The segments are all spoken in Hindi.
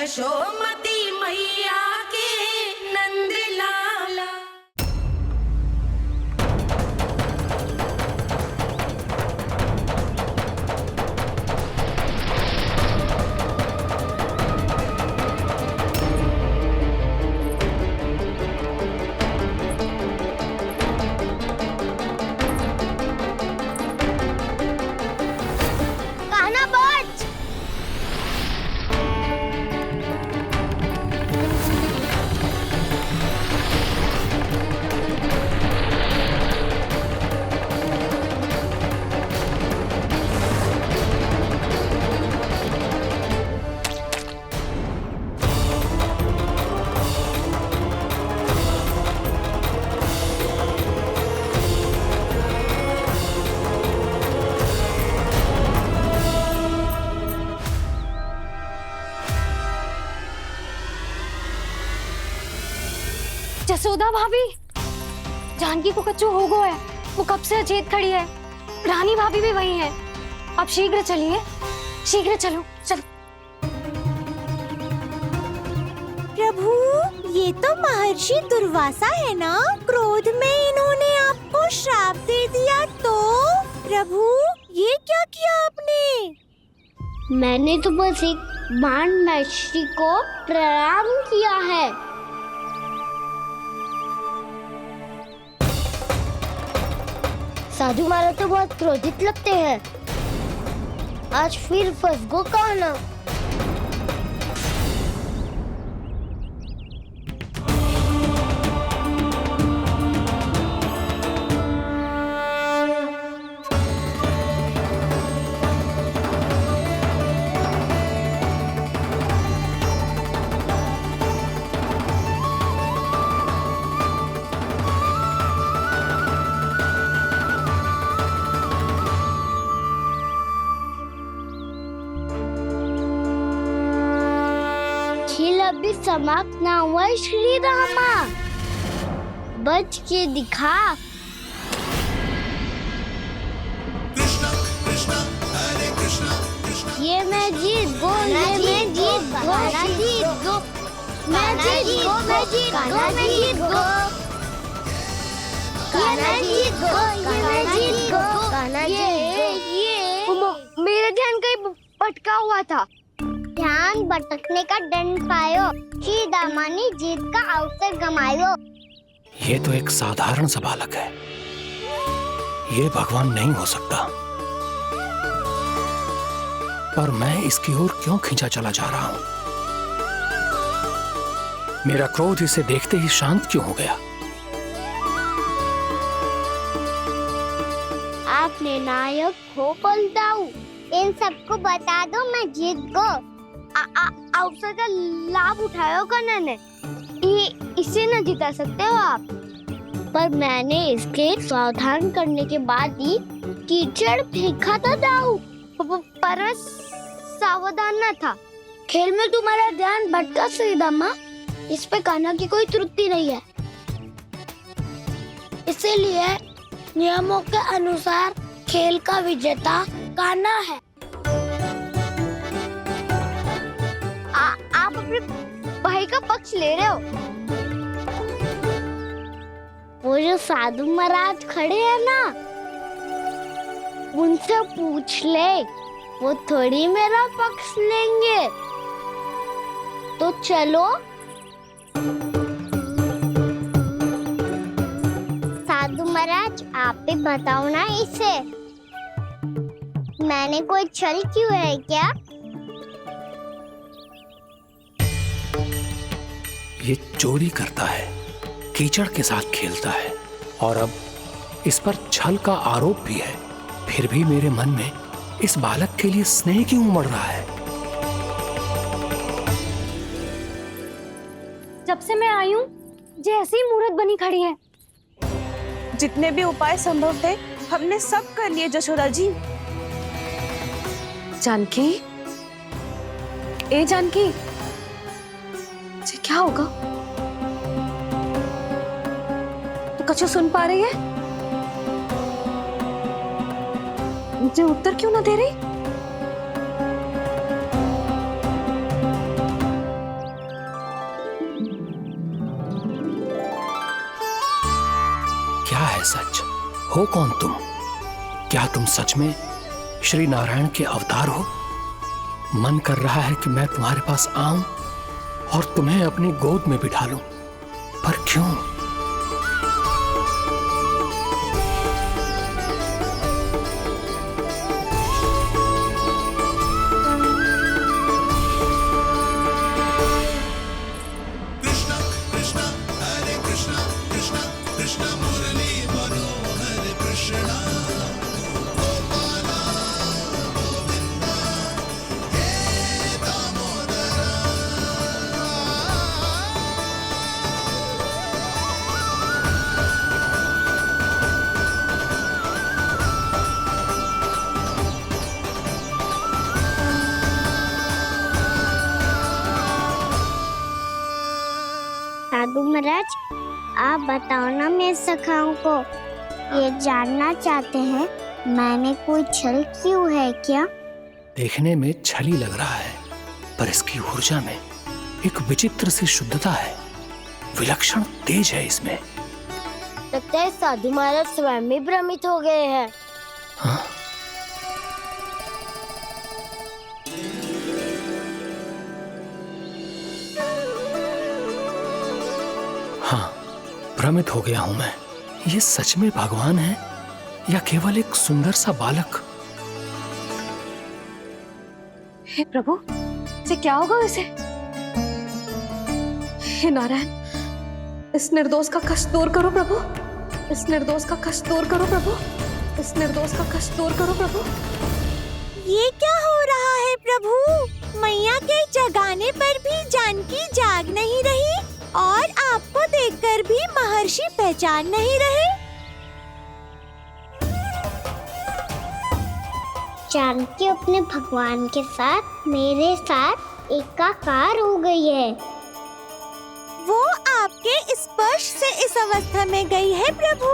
यशोमती मैया के नंद लाला। जसोदा भाभी, जानकी को कच्चू हो गया है। वो कब से अचेत खड़ी है। रानी भाभी भी वही है। अब शीघ्र चलिए, शीघ्र चलो चलो। प्रभु, ये तो महर्षि दुर्वासा है ना? क्रोध में इन्होंने आपको श्राप दे दिया तो? प्रभु, ये क्या किया आपने? मैंने तो बस एक बाण महर्षि को प्रणाम किया है। साधु महाराज तो बहुत क्रोधित लगते हैं। आज फिर फंस गो कहना। खेल अभी समाप्त ना हुआ श्री रामा, बच के दिखा। कृष्णा कृष्णा हरे कृष्णा कृष्णा। ये मैं जीत गो, ये मैं जीत गो, मैं जीत गो, मैं जीत गो, मैं जीत गो, मैं जीत गो, ये मैं जीत गो, ये मैं जीत गो, ये मेरा ध्यान कहीं भटका हुआ था। ध्यान भटकने का दंड पायो, श्री दामा ने जीत का अवसर गमायो। ये तो एक साधारण सा बालक है, ये भगवान नहीं हो सकता। पर मैं इसकी ओर क्यों खींचा चला जा रहा हूं? मेरा क्रोध इसे देखते ही शांत क्यों हो गया? आपने नायक हो पलटाऊ, इन सबको बता दो मैं जीत गो। अवसर का लाभ उठायो कन्या ने, इसे न जिता सकते हो आप। पर मैंने इसके सावधान करने के बाद ही कीचड़ फेंका था दाऊ, पर मैं सावधान न था। खेल में तुम्हारा ध्यान भटका श्रीदामा, इस पे कान्हा की कोई त्रुटि नहीं है। इसीलिए नियमों के अनुसार खेल का विजेता कान्हा है। आप अपने भाई का पक्ष ले रहे हो। वो जो साधु महाराज खड़े हैं ना, उनसे पूछ ले, वो थोड़ी मेरा पक्ष लेंगे। तो चलो। साधु महाराज, आप भी बताओ ना इसे, मैंने कोई छल क्यों है क्या? ये चोरी करता है, कीचड़ के साथ खेलता है, और अब इस पर छल का आरोप भी है। फिर भी मेरे मन में इस बालक के लिए स्नेह क्यों उमड़ रहा है? जब से मैं आई हूँ, जैसी मूर्त बनी खड़ी है। जितने भी उपाय संभव थे हमने सब कर लिए जशोदा जी। जानकी, ए जानकी, ये क्या होगा? तो कछु सुन पा रही है? मुझे उत्तर क्यों ना दे रही? सच? हो कौन तुम? क्या तुम सच में श्री नारायण के अवतार हो? मन कर रहा है कि मैं तुम्हारे पास आऊं और तुम्हें अपनी गोद में बिठा लूं, पर क्यों? कृष्ण कृष्ण हरे कृष्ण कृष्ण कृष्ण मुरली मनोहर कृष्ण गोपाला गोविंदा हे दामोदरा। साधु महाराज, आप बताओ ना मेरे सखाओं को, ये जानना चाहते हैं मैंने कोई छल क्यों है क्या? देखने में छली लग रहा है, पर इसकी ऊर्जा में एक विचित्र सी शुद्धता है, विलक्षण तेज है इसमें। लगता है साधु महाराज स्वयं ही भ्रमित हो गए हैं। हाँ? हाँ, भ्रमित हो गया हूं मैं। ये सच में भगवान है या केवल एक सुंदर सा बालक? हे प्रभु, इसे क्या होगा इसे? हे नारायण, इस निर्दोष का कष्ट दूर करो प्रभु, इस निर्दोष का कष्ट दूर करो प्रभु, इस निर्दोष का कष्ट दूर करो प्रभु। ये क्या हो रहा है प्रभु? मैया के जगाने पर भी जानकी जाग नहीं रही और आपको देखकर भी महर्षि पहचान नहीं रहे। जानकी अपने भगवान के साथ मेरे साथ एकाकार हो गई है। वो आपके स्पर्श से इस अवस्था में गई है प्रभु।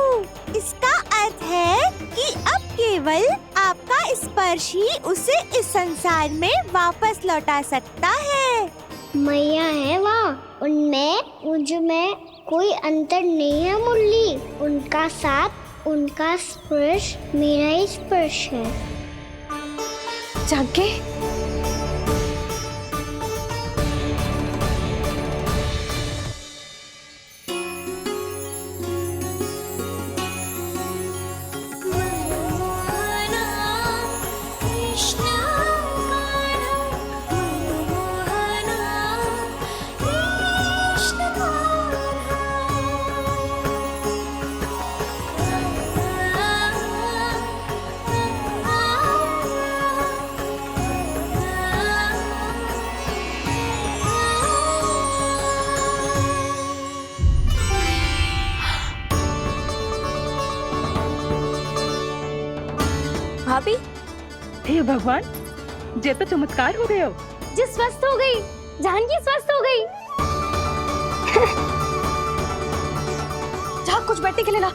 इसका अर्थ है कि अब केवल आपका स्पर्श ही उसे इस संसार में वापस लौटा सकता है। मैया है वहाँ, उनमें मुझ में कोई अंतर नहीं है मुरली। उनका साथ, उनका स्पर्श मेरा ही स्पर्श है। जानकी, भाभी, हे भगवान, ये तो चमत्कार हो गया। जी स्वस्थ हो गई, जानकी स्वस्थ हो गई। जा कुछ बैठने के लिए ला।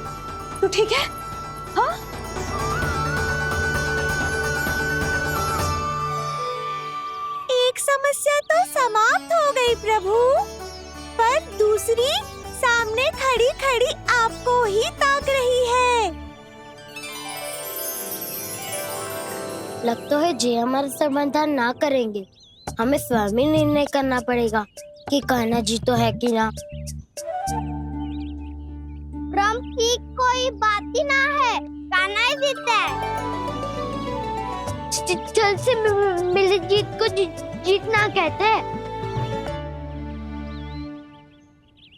तू ठीक है? हाँ? एक समस्या तो समाप्त हो गई प्रभु, पर दूसरी सामने खड़ी खड़ी आपको ही ताक रही है। लगता है जी हमारा समाधान ना करेंगे। हमें स्वयं ही निर्णय करना पड़ेगा कि कान्हा जी तो है कि ना। भ्रम की कोई बात ही ना है, कान्हा ही जीता है। छल से मिली जीत को जीतना कहते हैं।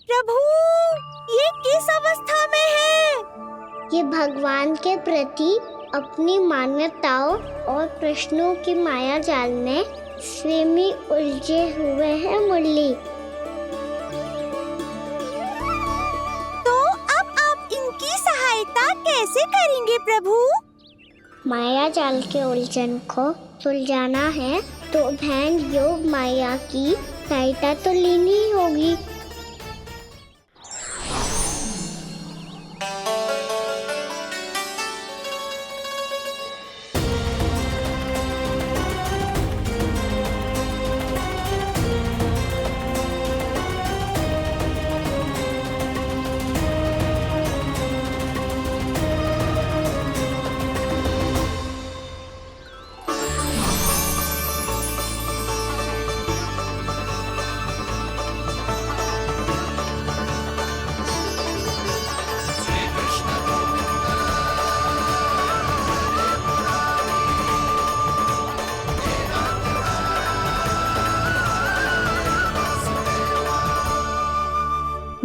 प्रभु, ये किस अवस्था में है? ये भगवान के प्रति अपनी मान्यताओं और प्रश्नों की माया जाल में स्वयं ही उलझे हुए हैं मुरली। तो अब आप इनकी सहायता कैसे करेंगे प्रभु? माया जाल के उलझन को सुलझाना है तो बहन योग माया की सहायता तो लेनी ही होगी।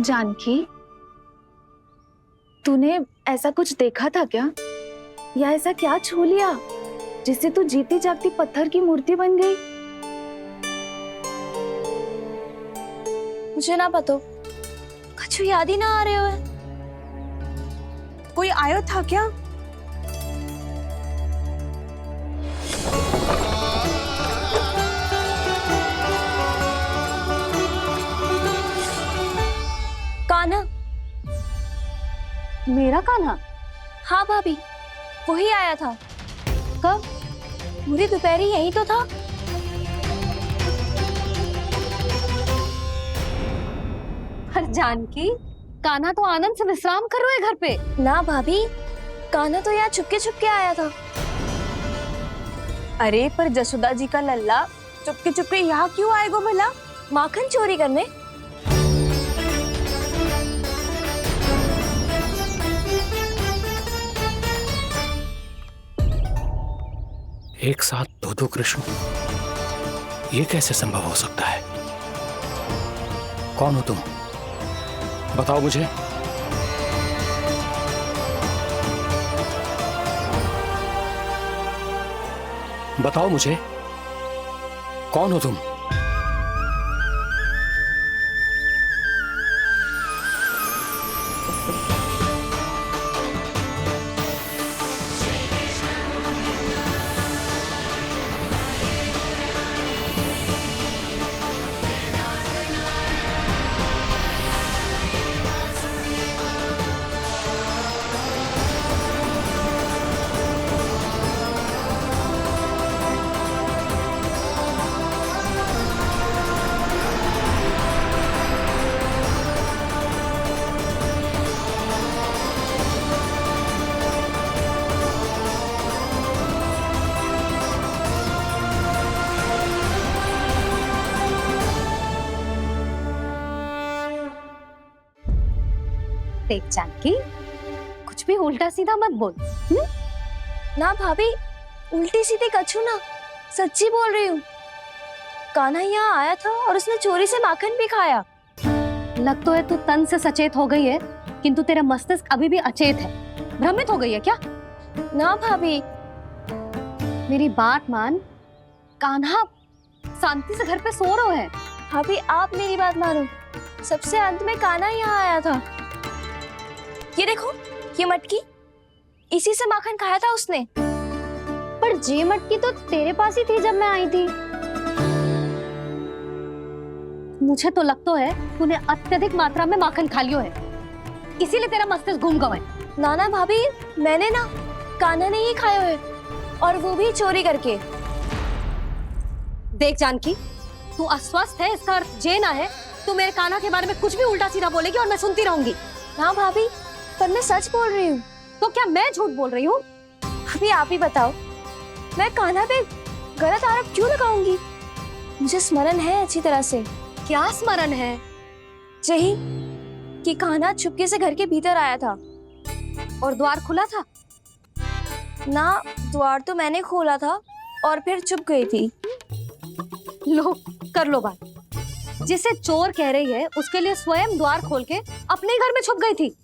जानकी, तूने ऐसा कुछ देखा था क्या, या ऐसा क्या छू लिया जिससे तू जीती जागती पत्थर की मूर्ति बन गई? मुझे ना पता, कुछ याद ही ना आ रहे हो। कोई आयो था क्या? कान्हा। मेरा कान्हा? हाँ भाभी, वही आया था। कब? पूरी दोपहर यही तो था। पर जानकी, कान्हा तो आनंद से विश्राम कर रहे घर पे। ना भाभी, कान्हा तो यहाँ चुपके चुपके आया था। अरे पर जसोदा जी का लल्ला चुपके चुपके यहाँ क्यों आएगा भला? माखन चोरी करने? एक साथ दो कृष्ण, ये कैसे संभव हो सकता है? कौन हो तुम? बताओ मुझे। बताओ मुझे, कौन हो तुम? देख जानकी, कुछ भी उल्टा सीधा मत बोल। ना भाभी, उल्टी सीधी कछू ना, सच्ची बोल रही हूँ। कान्हा यहाँ आया था और उसने चोरी से माखन भी खाया। लग तो है तू तन से सचेत हो गई है, किंतु तेरा मस्तिष्क अभी भी अचेत है। भ्रमित हो गई है क्या? ना भाभी। मेरी बात मान, कान्हा शांति से घर पे सो रहा है। भाभी आप मेरी बात मानो, सबसे अंत में कान्हा यहाँ आया था। ये देखो, ये मटकी, इसी से माखन खाया था उसने। पर जे मटकी तो तेरे पास ही थी जब मैं आई थी। मुझे तो लगता है तूने अत्यधिक मात्रा में माखन खा लियो है, इसीलिए तेरा मस्तिष्क घूम गया है। नाना भाभी, मैंने ना, कान्हा ने ही खाया है, और वो भी चोरी करके। देख जानकी, तू अस्वस्थ है, इसका अर्थ ये ना है तू मेरे कान्हा के बारे में कुछ भी उल्टा सीधा बोलेगी और मैं सुनती रहूंगी। ना भाभी, पर मैं सच बोल रही हूँ। तो क्या मैं झूठ बोल रही हूँ? अभी आप ही बताओ, मैं कान्हा पे गलत आरोप क्यों लगाऊंगी? मुझे स्मरण है अच्छी तरह से। क्या स्मरण है? यही कि कान्हा चुपके से घर के भीतर आया था। और द्वार खुला था? ना, द्वार तो मैंने खोला था और फिर चुप गई थी। लो, कर लो बात। जिसे चोर कह रही है उसके लिए स्वयं द्वार खोल के अपने घर में छुप गई थी।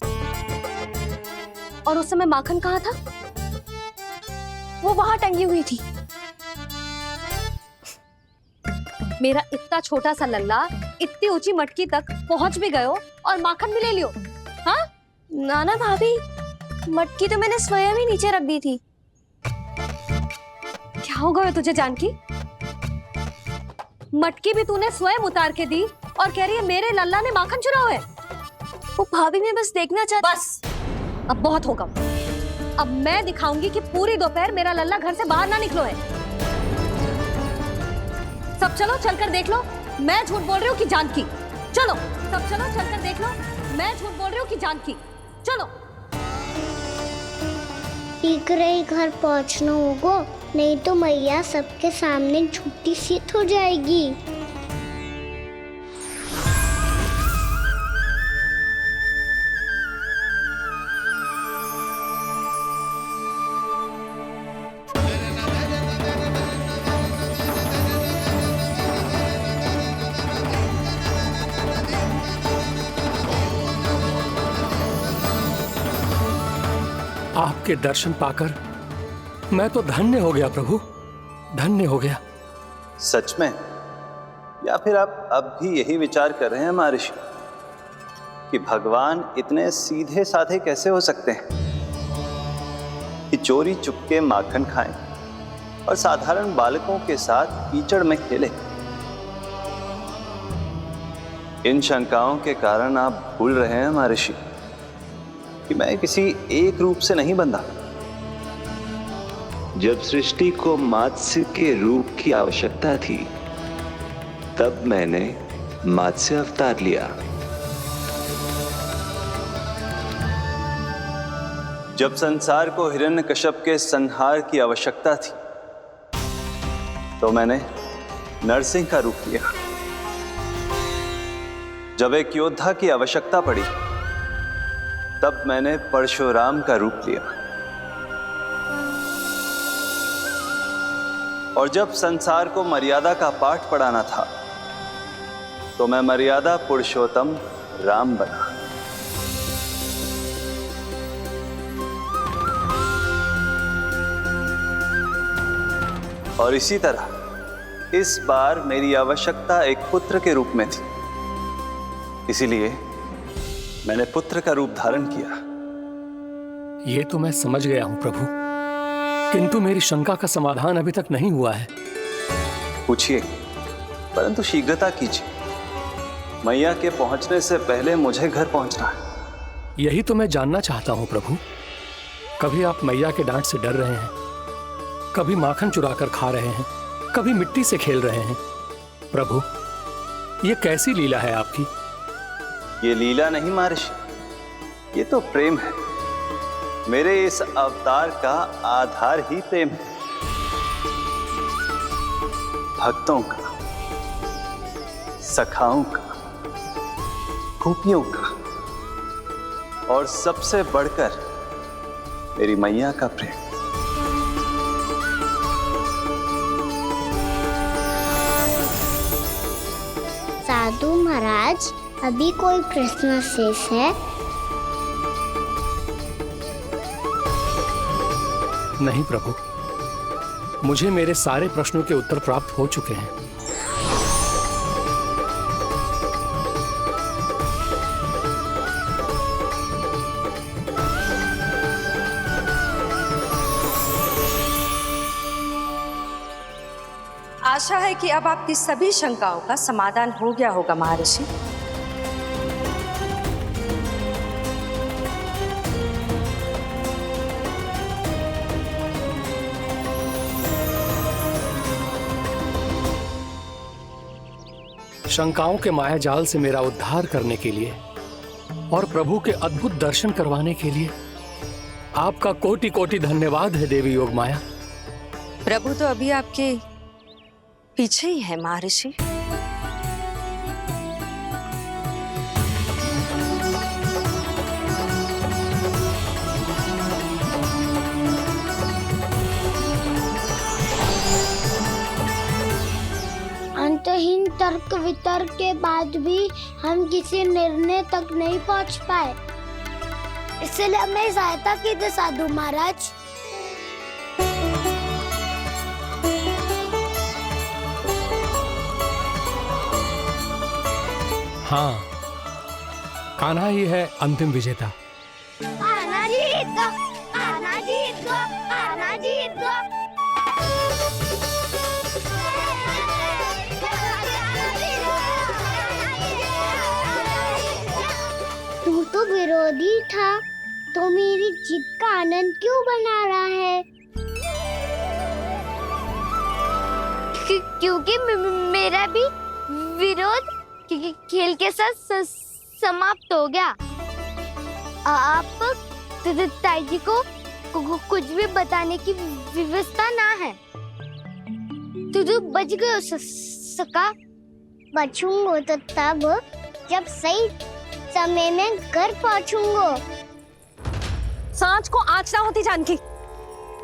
और उस समय माखन कहाँ था? वो वहां टंगी हुई थी। मेरा इतना छोटा सा लल्ला इतनी ऊंची मटकी तक पहुंच भी गयो और माखन भी ले लियो। हाँ? नाना भाभी, मटकी तो मैंने स्वयं ही नीचे रख दी थी। क्या हो गया तुझे जानकी? मटकी भी तूने स्वयं उतार के दी और कह रही है मेरे लल्ला ने माखन चुराया है। वो भाभी मैं बस देखना चाहती। बस, अब बहुत होगा। अब मैं दिखाऊंगी कि पूरी दोपहर मेरा लल्ला घर से बाहर ना निकलो है। सब चलो, चलकर देख लो मैं झूठ बोल रही हूँ कि जानकी। चलो सब चलो, चलकर देख लो मैं झूठ बोल रही हूँ कि जानकी। चलो। शीघ्र ही घर पहुंचना होगा, नहीं तो मैया सबके सामने झूठी सिद्ध हो जाएगी। आपके दर्शन पाकर मैं तो धन्य हो गया प्रभु, धन्य हो गया। सच में? या फिर आप अब भी यही विचार कर रहे हैं महर्षि कि भगवान इतने सीधे साधे कैसे हो सकते हैं कि चोरी चुपके माखन खाएं और साधारण बालकों के साथ कीचड़ में खेलें? इन शंकाओं के कारण आप भूल रहे हैं महर्षि कि मैं किसी एक रूप से नहीं बंधा। जब सृष्टि को मत्स्य के रूप की आवश्यकता थी तब मैंने मत्स्य अवतार लिया। जब संसार को हिरण्यकश्यप के संहार की आवश्यकता थी तो मैंने नरसिंह का रूप लिया। जब एक योद्धा की आवश्यकता पड़ी तब मैंने परशुराम का रूप लिया। और जब संसार को मर्यादा का पाठ पढ़ाना था तो मैं मर्यादा पुरुषोत्तम राम बना। और इसी तरह इस बार मेरी आवश्यकता एक पुत्र के रूप में थी, इसीलिए मैंने पुत्र का रूप धारण किया। ये तो मैं समझ गया हूं प्रभु, किंतु मेरी शंका का समाधान अभी तक नहीं हुआ है। पूछिए, परंतु शीघ्रता कीजिए। मैया के पहुंचने से पहले मुझे घर पहुंचना है। यही तो मैं जानना चाहता हूं प्रभु। कभी आप मैया के डांट से डर रहे हैं, कभी माखन चुराकर खा रहे हैं, कभी मिट्टी से खेल रहे हैं। प्रभु, ये कैसी लीला है आपकी? ये लीला नहीं महर्षि, ये तो प्रेम है। मेरे इस अवतार का आधार ही प्रेम है। भक्तों का, सखाओं का, गोपियों का और सबसे बढ़कर मेरी मैया का प्रेम। साधु महाराज, अभी कोई प्रश्न शेष है? नहीं प्रभु, मुझे मेरे सारे प्रश्नों के उत्तर प्राप्त हो चुके हैं। आशा है कि अब आपकी सभी शंकाओं का समाधान हो गया होगा महर्षि। शंकाओं के मायाजाल से मेरा उद्धार करने के लिए और प्रभु के अद्भुत दर्शन करवाने के लिए आपका कोटि कोटि धन्यवाद है देवी योगमाया। प्रभु तो अभी आपके पीछे ही है महर्षि। अंतहीन तर्क वितर्क के बाद भी हम किसी निर्णय तक नहीं पहुंच पाए, इसलिए हमें सहायता कीजिए साधु महाराज। हाँ, कान्हा ही है अंतिम विजेता। आना जीत गो, आना जीत गो, आना जीत गो। तू तो विरोधी था, तो मेरी जीत का आनंद क्यों बना रहा है? क्योंकि मेरा भी विरोध खेल के साथ समाप्त हो गया। आप ताई जी को कुछ भी बताने की व्यवस्था ना है। तू बच गए हो सका। बचूंगा तो तब जब सही समय में घर पहुंचूंगा। सांच को आँच ना होती जानकी,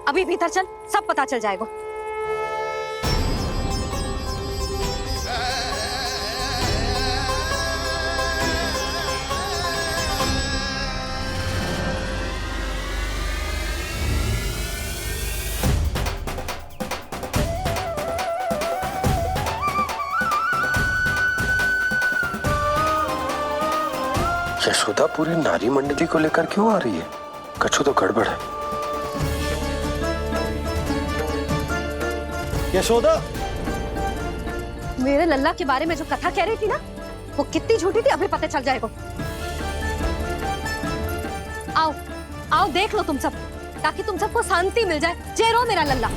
अभी भीतर चल, सब पता चल जाएगा। यशोदा पूरी नारी मंडली को लेकर क्यों आ रही है? कुछ तो गड़बड़ है। यशोदा, मेरे लल्ला के बारे में जो कथा कह रही थी ना, वो कितनी झूठी थी अभी पता चल जाएगा। आओ आओ देख लो तुम सब, ताकि तुम सबको शांति मिल जाए। जे रो मेरा लल्ला।